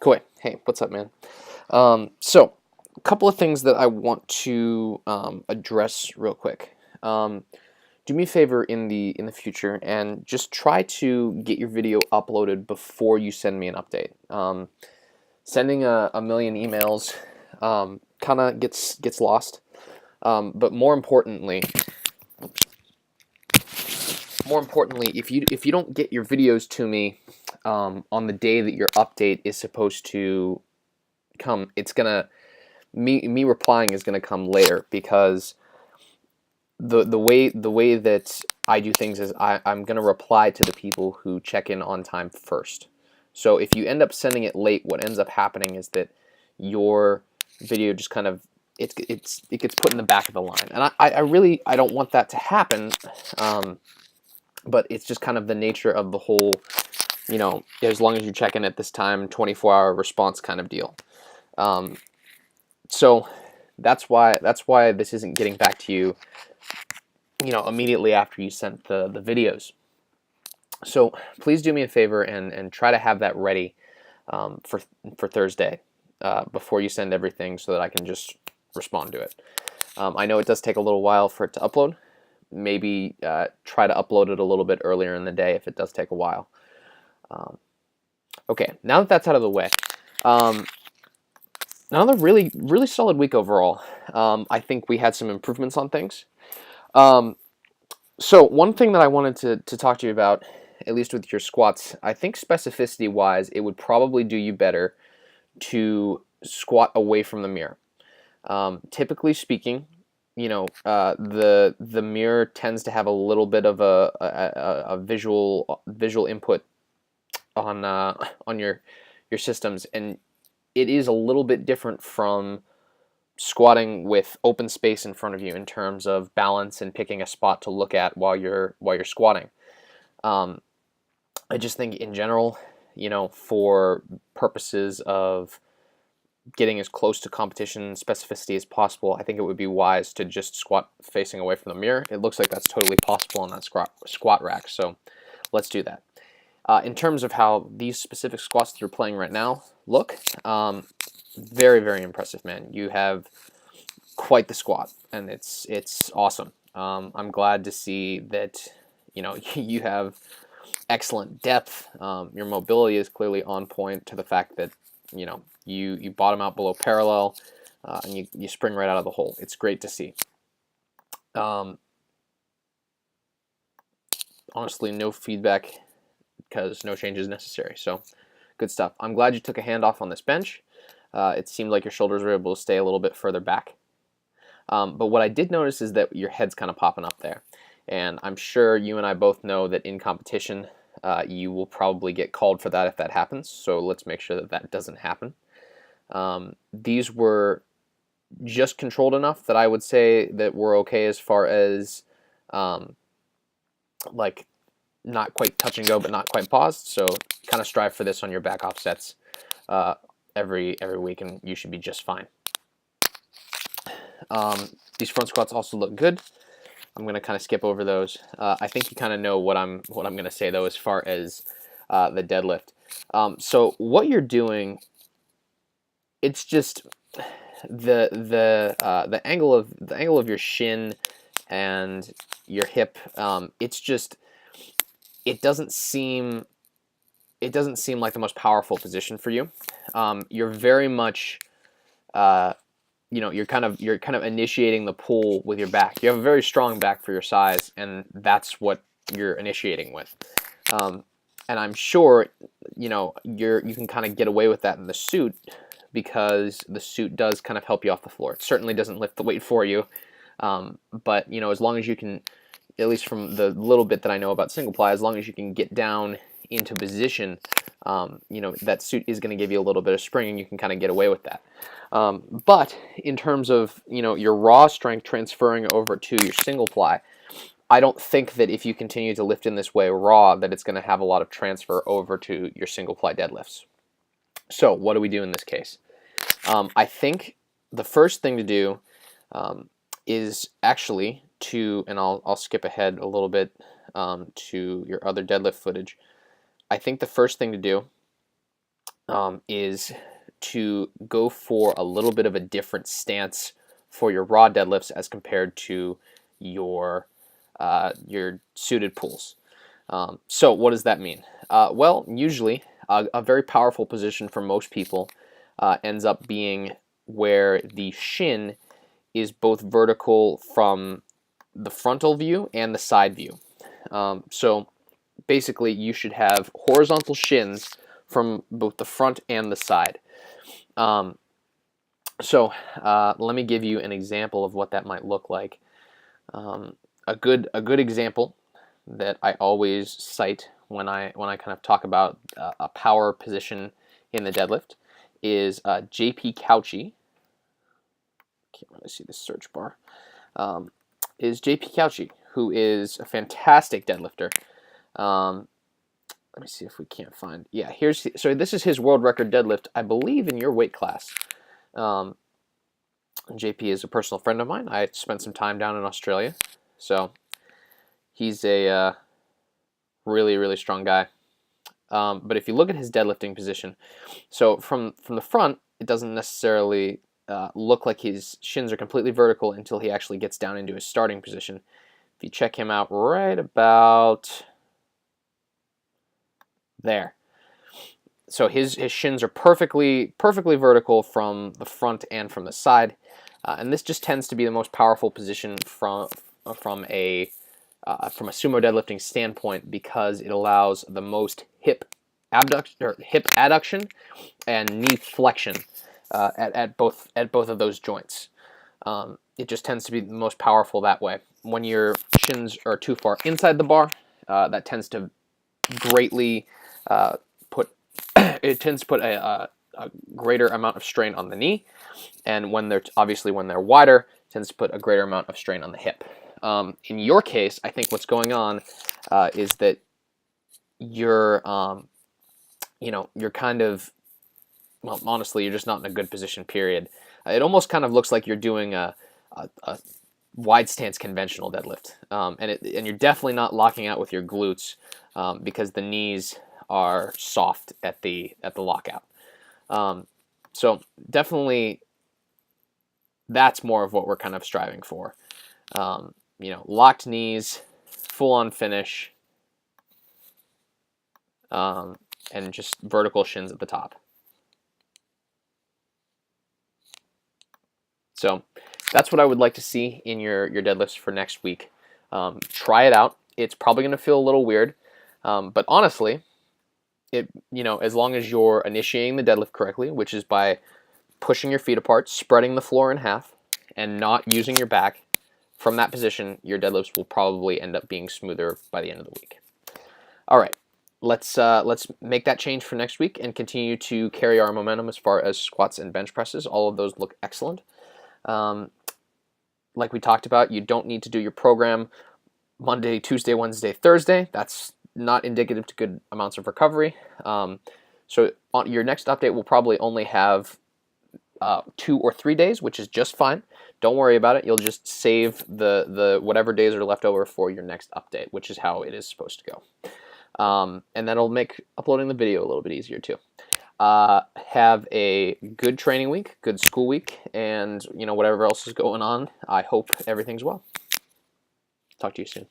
Coy, hey, what's up, man? So, a couple of things that I want to address real quick. Do me a favor in the future and just try to get your video uploaded before you send me an update. Sending a million emails kind of gets lost. But more importantly, if you don't get your videos to me on the day that your update is supposed to come, it's gonna me replying is gonna come later, because the way that I do things is I'm gonna reply to the people who check in on time first. So if you end up sending it late, what ends up happening is that your video just kind of it gets put in the back of the line, and I don't want that to happen. But it's just kind of the nature of the whole, as long as you check in at this time, 24-hour response kind of deal. So that's why this isn't getting back to you, immediately after you sent the videos. So please do me a favor and try to have that ready for Thursday before you send everything, so that I can just respond to it. I know it does take a little while for it to upload. Maybe try to upload it a little bit earlier in the day if it does take a while. Okay, now that that's out of the way, another really, really solid week overall. I think we had some improvements on things. So one thing that I wanted to talk to you about, at least with your squats, I think specificity-wise, it would probably do you better to squat away from the mirror. Typically speaking, the mirror tends to have a little bit of a visual input on your systems, and it is a little bit different from squatting with open space in front of you in terms of balance and picking a spot to look at while you're squatting. I just think in general, for purposes of getting as close to competition specificity as possible, I think it would be wise to just squat facing away from the mirror. It looks like that's totally possible on that squat rack, so let's do that. In terms of how these specific squats that you're playing right now look, very, very impressive, man. You have quite the squat, and it's awesome. I'm glad to see that you have excellent depth. Your mobility is clearly on point, to the fact that you bottom out below parallel, and you spring right out of the hole. It's great to see. Honestly, no feedback, because no change is necessary. So good stuff. I'm glad you took a hand off on this bench. It seemed like your shoulders were able to stay a little bit further back. But what I did notice is that your head's kind of popping up there. And I'm sure you and I both know that in competition, you will probably get called for that if that happens. So let's make sure that that doesn't happen. These were just controlled enough that I would say that we're okay, as far as like not quite touch and go, but not quite paused. So kind of strive for this on your back offsets every week, and you should be just fine. These front squats also look good. I'm going to kind of skip over those. I think you kind of know what I'm going to say, though, as far as the deadlift. So what you're doing, it's just the angle of your shin and your hip. It doesn't seem like the most powerful position for you. You're very much you're kind of initiating the pull with your back. You have a very strong back for your size, and that's what you're initiating with. And I'm sure you can kind of get away with that in the suit, because the suit does kind of help you off the floor. It certainly doesn't lift the weight for you, but as long as you can, at least from the little bit that I know about single ply, as long as you can get down into position, that suit is going to give you a little bit of spring, and you can kind of get away with that. But in terms of your raw strength transferring over to your single ply, I don't think that if you continue to lift in this way raw, that it's going to have a lot of transfer over to your single ply deadlifts. So what do we do in this case? I think the first thing to do is actually and I'll skip ahead a little bit to your other deadlift footage. I think the first thing to do is to go for a little bit of a different stance for your raw deadlifts as compared to your suited pulls. So what does that mean? Well, usually a very powerful position for most people ends up being where the shin is both vertical from the frontal view and the side view. So basically you should have horizontal shins from both the front and the side. So let me give you an example of what that might look like. A good example that I always cite when I kind of talk about a power position in the deadlift is JP Cauchy. Can't really see the search bar. Is JP Cauchy, who is a fantastic deadlifter. Let me see if we can't find. Yeah, so this is his world record deadlift, I believe, in your weight class. JP is a personal friend of mine. I spent some time down in Australia, so he's a really, really strong guy. But if you look at his deadlifting position, so from the front, it doesn't necessarily look like his shins are completely vertical until he actually gets down into his starting position. If you check him out right about there. So his shins are perfectly vertical from the front and from the side, and this just tends to be the most powerful position from a sumo deadlifting standpoint because it allows the most hip adduction and knee flexion at both of those joints. It just tends to be the most powerful that way. When your shins are too far inside the bar, that tends to greatly put a greater amount of strain on the knee, and when they're wider, it tends to put a greater amount of strain on the hip. In your case, I think what's going on is that you're kind of, well, honestly, you're just not in a good position, period. It almost kind of looks like you're doing a wide stance conventional deadlift, and you're definitely not locking out with your glutes because the knees are soft at the lockout. So definitely, that's more of what we're kind of striving for. Locked knees, full-on finish, and just vertical shins at the top. So that's what I would like to see in your deadlifts for next week. Try it out. It's probably going to feel a little weird, but honestly, as long as you're initiating the deadlift correctly, which is by pushing your feet apart, spreading the floor in half, and not using your back, from that position, your deadlifts will probably end up being smoother by the end of the week. All right, let's make that change for next week and continue to carry our momentum as far as squats and bench presses. All of those look excellent. Like we talked about, you don't need to do your program Monday, Tuesday, Wednesday, Thursday. That's not indicative to good amounts of recovery. So your next update will probably only have 2 or 3 days, which is just fine. Don't worry about it. You'll just save the whatever days are left over for your next update, which is how it is supposed to go. And that'll make uploading the video a little bit easier too. Have a good training week, good school week, and whatever else is going on. I hope everything's well. Talk to you soon.